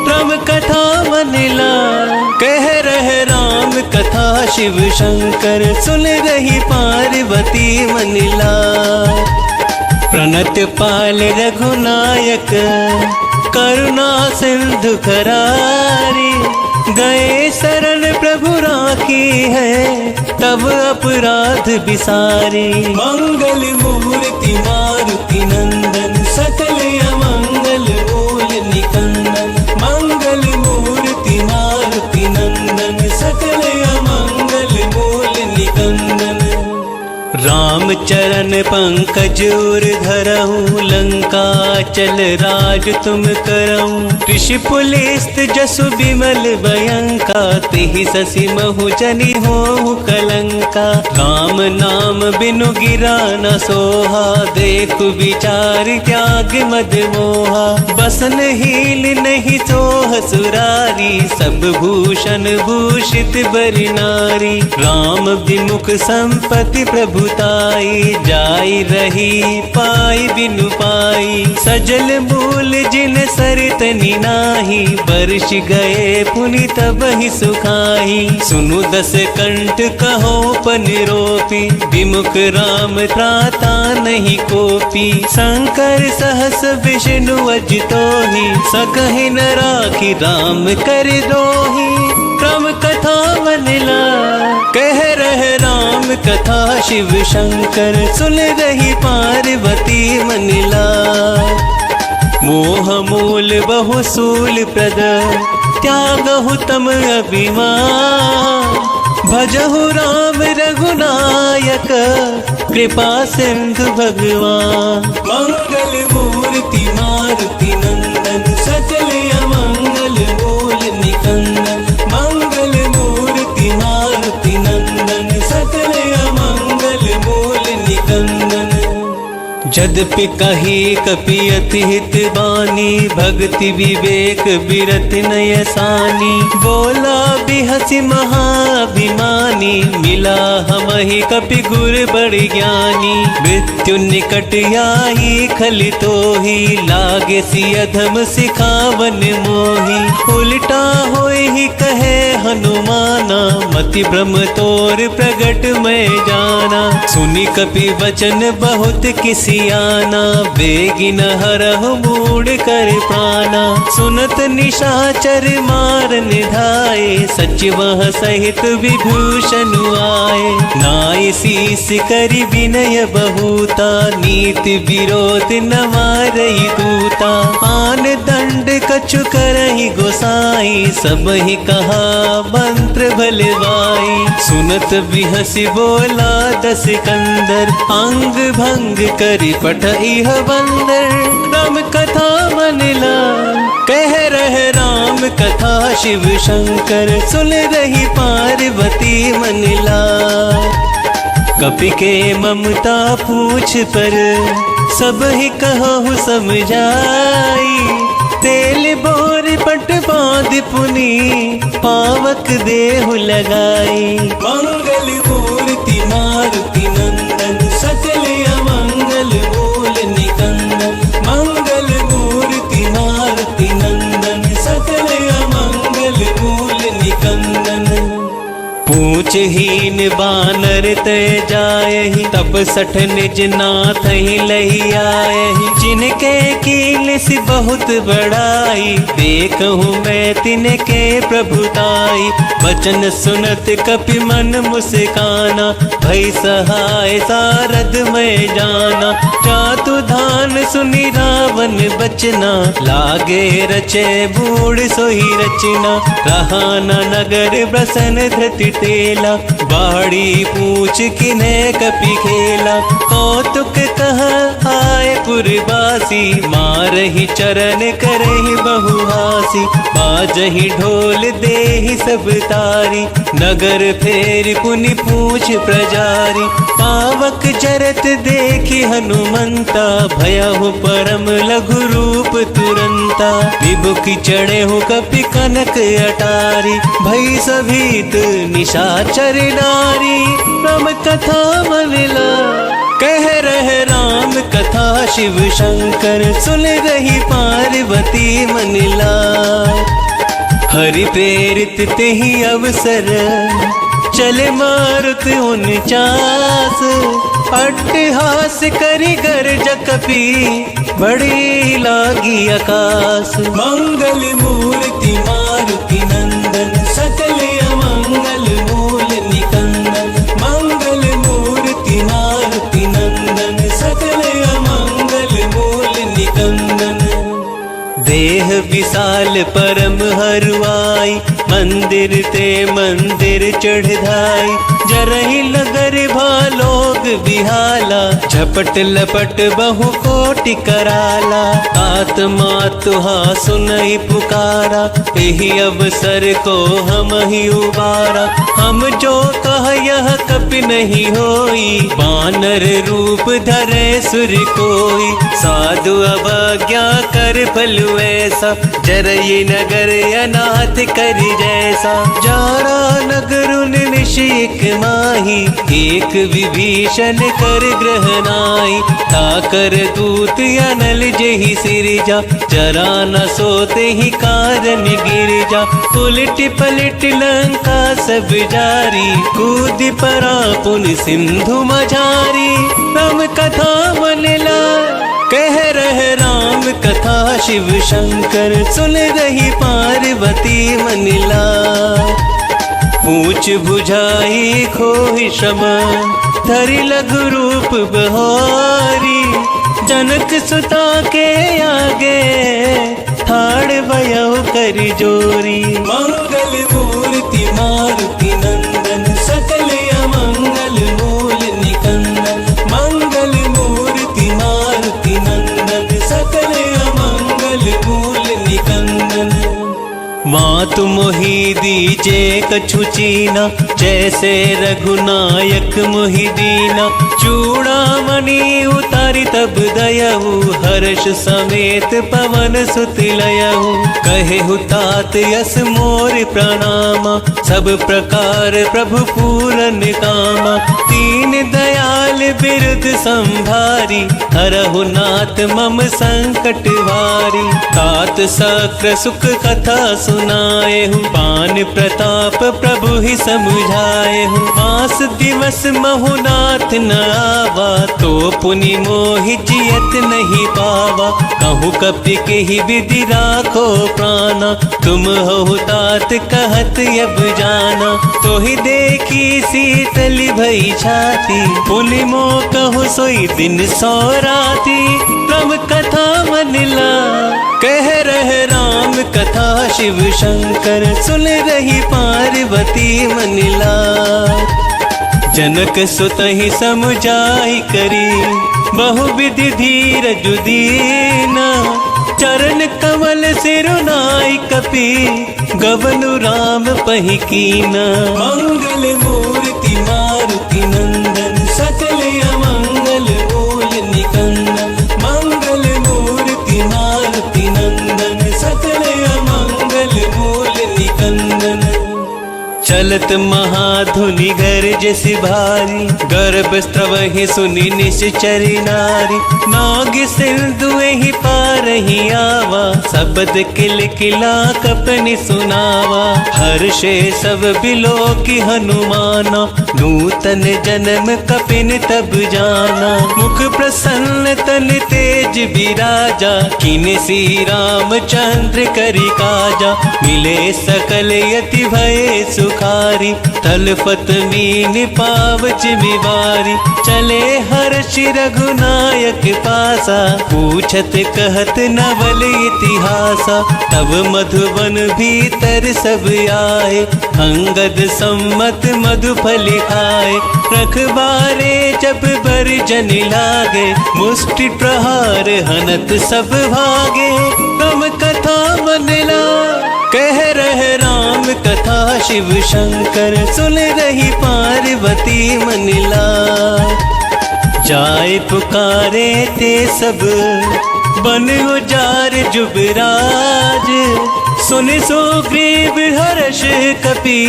राम कथा मन ला कह रहे राम कथा, शिव शंकर सुन रही पार्वती मन ला। प्रणत पाल रघुनायक करुणा सिंधु करारी। गए शरण प्रभु राखी है, तब अपराध बिसारी। मंगल मूर्ति मारुति नंदन सकल अमंगल मूल निकंदन। मंगल मूर्ति मारुति नंदन सकल अमंगल मूल निकंदन। राम चरण पंकज उर धरहु, लंका चल राज तुम करऊं। ऋषि पुलिस्त जसु विमल भयंका, तिहि ससी महु जनि होहु कलंका। राम नाम बिनु गिरा न सोहा, देखु विचार त्याग मद मोहा। बसन हील नहीं सोह सुरारी, सब भूषण भूषित बरि नारी। राम विमुख संपत्ति प्रभु ताई, जाई रही पाई बिनु पाई। सजल मूल जिन सरतनि नाही, बरस गए पुनि तबहि सुखाई। सुनु दस कंठ कहो पन रोपी, विमुख राम त्राता नहीं कोपी। शंकर सहस विष्णु अजितोहि, सकहि न राखी राम कर दोहि। राम कथा मन ला कह रहे राम कथा, शिव शंकर सुन रही पार्वती मन ला। मोह मूल बहु सूल प्रद, त्यागहु तम अभिमान। भजहु राम रघुनायक, कृपा सिंधु भगवान। मंगल मूर्ति मारुति नंदन सकल अमंगल मूल निकंदन। मंगल मूर्ति मारुति नंदन सकल अमंगल मूल निकंदन। जद्यपि कही कपि अति हित बानी, भक्ति विवेक बिरत नय सानी। बोला बिहसि महाभिमानी, मिला हमहि कपि गुर बड़ ज्ञानी। मृत्यु निकट आई खलि तोहि, लागे सि अधम सिखावन मोहि। उल्टा होय ही कहे हनुमाना, मति भ्रम तोर प्रगट मैं जाना। सुनि कपि वचन बहुत किसी आना, बेगिन हरहु मूढ़ कर प्राना। सुनत निशाचर मार निधाए, सचिवह सहित विभूषण आए। नाय शीस करि विनय बहुता, नीति विरोध न मारई दूता। आन दंड कछु करहि गोसाई, सबहि कहा मंत्र भलवाई। सुनत बिहसि बोला दस कंदर, अंग भंग करि पठइह बंदर। राम कथा मन ला कह रहे राम कथा, शिव शंकर सुन रही पार्वती मन ला। कपि के ममता पूछ पर, सब ही कहु समझाई। तेल बोर मारी पट बांध पुनी पावक देहु लगाई। मंगल मूर्ति मारुति नंदन सकल अमंगल मूल निकंदन। मंगल मूर्ति मारुति नंदन सकल अमंगल मूल निकंदन। पूछहीन बानर तय जायहि तप सठ निज नाथ ही लही आयहि। जिनके कील सी बहुत बड़ाई देखहूँ मैं तिनके प्रभुताई। वचन सुनत कपि मन मुस्काना भई सहाय सारद में जाना। चातु धान सुनि रावण बचना लागे रचे बूढ़ सोई रचना। रहा न नगर ब्रसन धृति तेला बाड़ी पूछ किने कपि खेला। कौतुक कह आए पुरवासी मारहि चरण करहि बहुहासी। बाजहि ढोल देहि सब तारी नगर फेर पुनि पूछ प्रजारी। पावक जरत देखि हनुमंता भयहु परम लघु रूप तुरंता। विभुखि चढ़ेहु कपि कनक अटारी भई सभीत निशाचर नारी। राम कथा मनला कह रहे राम कथा शिव शंकर सुन रही पार्वती मनला। हरि प्रेरित तेहि अवसर चले मारुत 49 अट्टहास करि गर्ज कपि बड़ी लागी आकाश। मंगल मूर्ति मारुति नंदन सकल अमंगल मूल निकंदन। मंगल मूर्ति मारुति नंदन सकल अमंगल मूल निकंदन। देह विशाल परम हरुआई मंदिर ते मंदिर चढ़ाई। जरहि नगर भालोग बिहाला झपट लपट बहु कोटि कराला। आत्मा तुहा सुनहि पुकारा एहि अवसर को हम ही उबारा। हम जो कह यह कपि नहीं होई बानर रूप धरे सुर कोई। साधु अवज्ञा कर फलु ऐसा जरहि नगर अनाथ करि जैसा। जारा नगरुन निशीक माही एक विभीषण कर ग्रह नाई। ताकर दूत अनल जेहि सिरजा जरा न सोते ही कारण गिरजा। उलट पलट लंका सब जारी कूद परा पुन सिंधु मझारी। राम कथा मनला कह रहे राम कथा शिव शंकर सुन रही पार्वती मनला। पूछ बुझाई खोहि श्रम धरि लघु रूप बहारी। जनक सुता के आगे ठाड़ भयउ कर जोरी। मंगल मूर्ति मारुति नंदन सकल अमंगल मूल निकंदन। मंगल मूर्ति मारुति नंदन सकल अमंगल मूल निकंदन। मातु मोहि दीजे कछु चीना जैसे रघुनायक मोहि दीना। चूड़ामणि उतारी तब दयहु हर्ष समेत पवन सुत लयहु। कहेहु तात यस मोर प्रणामा सब प्रकार प्रभु पूरन कामा। दीन दयाल बिरुद संभारी हरहु नाथ मम संकट भारी। तात सक्र सुख कथा सुनाएहु पान प्रताप प्रभु ही समुझाएहु। मास दिवस महु नाथ न आवा तो पुनि मोहि जियत नहीं पावा। कहूँ कपि केहि विधि राखो प्राणा तुम हो तात कहत अब जाना। तो ही देखी शीतल भई छाती पुनि मो कहु सोई दिन सो राती। राम कथा मनला कह रहे राम कथा शिव शंकर सुन रही पार्वती मनला। जनक सुतहि समुझाई करी बहुविधि धीरज दीना। चरण कमल सिरुनाई कपि गवनु राम पहि कीना। मंगल मूर्ति मारुति नंदन सकल अमंगल मूल निकंदन। मंगल मूर्ति मारुति नंदन सकल अमंगल चलत महाधुनि गर्ज सिभारी, गर्भ स्त्रवहि सुनि निश्चरी नारी। नाग सिंधु ही पारहि आवा, शब्द किल किला कपनि सुनावा। हर्षे सब बिलो की हनुमाना, नूतन जन्म कपिन तब जाना। मुख प्रसन्न तन तेज बिराजा, किन सी रामचंद्र करि काजा। मिले सकल यति भय सुखारी, तलपत मीन पावच बिवारी। चले हर्ष रघुनायक पासा, पूछत कहत नवल इतिहासा। तब मधुबन भीतर सब आए, अंगद सम्मत मधुफल खाए। रखबारे जब बरजन लागे, मुष्टि प्रहार हनत सब भागे। राम कथा मनला कह रहे राम कथा, शिव शंकर सुन रही पार्वती मनला। जाए पुकारे ते सब बन उजार जुबराज। सुन सुग्रीव हर्ष कपि,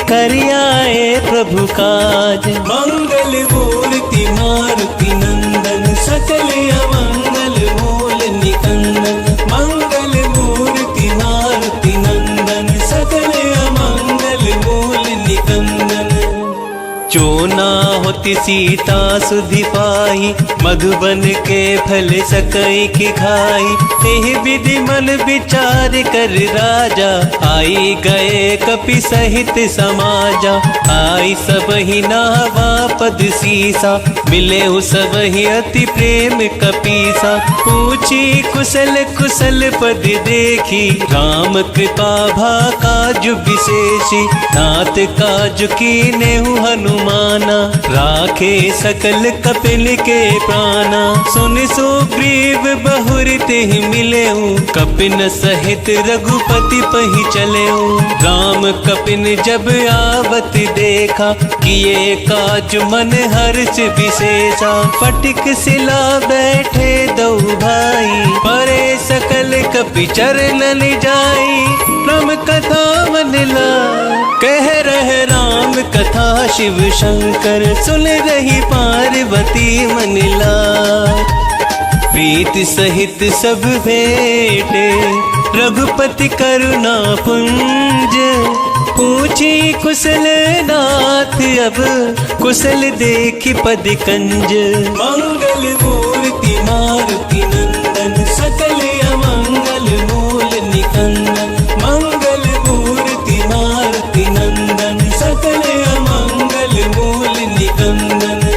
कर आए प्रभु काज। मंगल मूर्ति मारुति नंदन, सकल अमंगल मूल निकंदन। मंगल मूर्ति मारुति नंदन, सकल अमंगल मूल निकंदन। जो ना होती सीता सुधि पाई, मधुबन के फल सकई की खाई। तेहि विधि मन विचार कर राजा, आई गए कपि सहित समाजा। आई सब ही नावा पद सीसा, मिले सब ही अति प्रेम कपीसा। पूछी कुशल कुशल पद देखी, राम कृपा भा काजु विशेषी। नाथ काजु कीने हनुमाना, राखे सकल कपिल के प्राणा। सुन सुग्रीव बहुर तेहि मिलेऊ, कपिन सहित रघुपति पहि चलेऊ। राम कपिन जब आवत देखा, किए काज मन हर्ष विशेषा। फटिक सिला बैठे दो भाई, परे सकल कपि चरणन जाई। राम कथा मनला कह रहे राम कथा, शिव शंकर सुन रही पार्वती मनला। प्रीत सहित सब भेटे, रघुपति करुणा पुंज। पूछी कुशल नाथ अब, कुशल देखी पद कंज। मंगल मूर्ति मारुति नंदन, सकल अमंगल मूल निकंदन। मंगल मूर्ति मारुति नंदन, सकल अमंगल मूल निकंदन।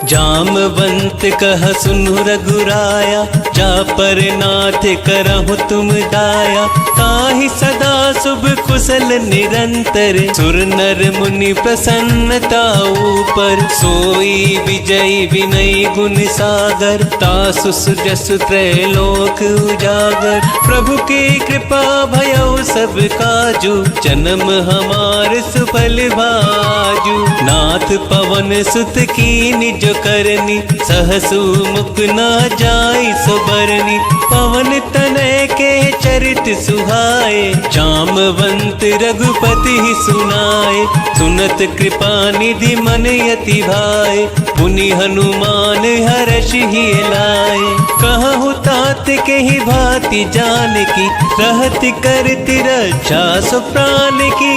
जामवंत कह सुनु रघुराया, जा पर नाथ करहु तुम दाया। ताहि सदा शुभ कुशल निरंतर, सुर नर मुनि प्रसन्नता ऊपर। सोई विजय विनय गुण सागर, तासु जसु त्रैलोक उजागर। प्रभु की कृपा भयउ सब काजू, जन्म हमार सुफल भाजू। नाथ पवन सुत कीनि जो करनी, सहसु मुख न जाई सुबरनी। पवन तनय के चरित सुहाए, जामवंत रघुपति ही सुनाए। सुनत कृपा निधि मन यति भाए, पुनि हनुमान हर्ष ही लाए। कहु तात के ही भांति जान की, रहत करत रक्षा सो प्राण की।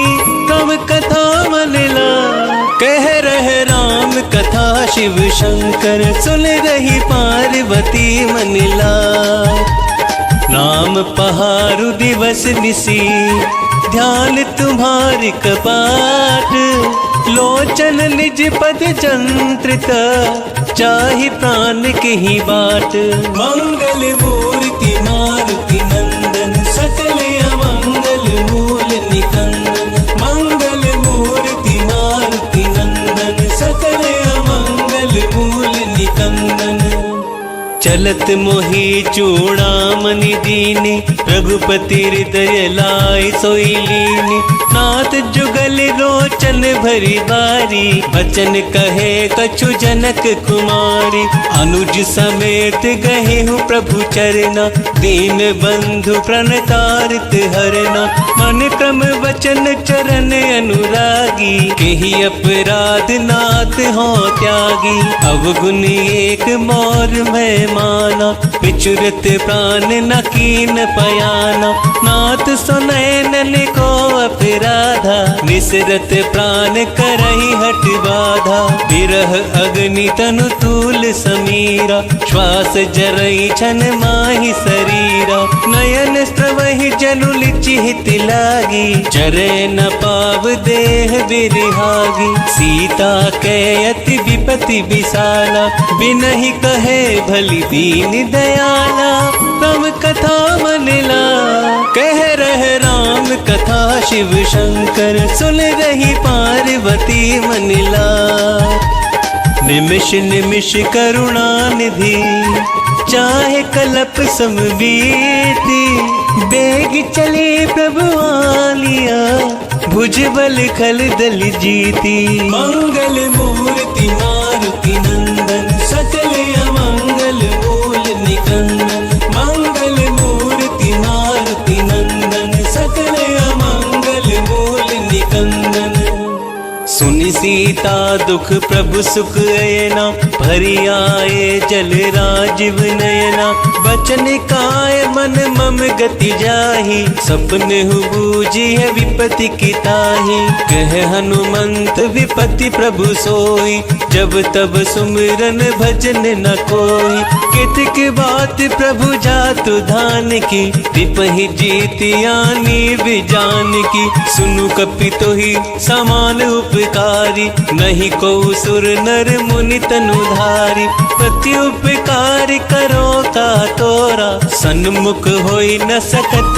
राम कथा मनला कह रहे राम कथा, शिव शंकर सुन रही पार्वती मनला। नाम पहारु दिवस निसी, ध्यान तुम्हारी कपाट। लोचन निज पद जंत्रित, चाहि प्राण के ही बाट। मंगल मूर्ति मारुति नंदन, सकल अमंगल मूल निकंदन। मंगल मूर्ति मारुति नंदन, सकल अमंगल मूल निकंदन। चलत मोहि चूड़ामणि दीनी, रघुपति हृदय लाई सोई लीनी। नाथ जुगल रोचन भरी बारी, बचन कहे कछु जनक कुमारी। अनुज समेत गहे हूँ प्रभु चरना, दीन बंधु प्रणतारित हरना। मन क्रम वचन चरण अनुरागी, केहि अपराध नाथ हो त्यागी। अवगुण एक मोर मैं माना, विचुरत प्राण न कीन पयाना। नाथ सुनैनन को अपराधा, निसरत प्राण करहि हट बाधा। विरह अग्नि तनु तूल समीरा, श्वास जरई छन माहि शरीरा। नयन स्रवहि जनु लिचिहित लागी, चरे न पाव देह बिरहागी। सीता के अति विपति विशाला, बिनहि कहे भली दीन दयाला। तम कथा मनला, कह रहे राम कथा शिव शंकर। सुन रही पार्वती मनला, निमिष निमिष करुणा निधि, चाहे कलप समबीती। बेग चले प्रभु आलिया, भुजबल खल दल जीती। मंगल मूर्ति मारुति नंदन, सकल अमंगल मूल निकंदन। मंगल मूर्ति मारुति नंदन, सकल अमंगल मूल निकंदन। सुनि सीता दुख प्रभु सुख अयना, भरी आए जल राजीव नयना। बचन काय मन मम गति जाहि, सपने हु बूझी है विपति की ताहि। कह हनुमंत विपति प्रभु सोई, जब तब सुमिरन भजन न कोई। कितक बात प्रभु जातु धान की, तिपहि जीतियानी विजान की। सुनु कपि तोहि समान उपकारी, नहीं को सुर नर मुनि तनुधारी। प्रति उपकार करो का तोरा, सन्मुख होई न सकत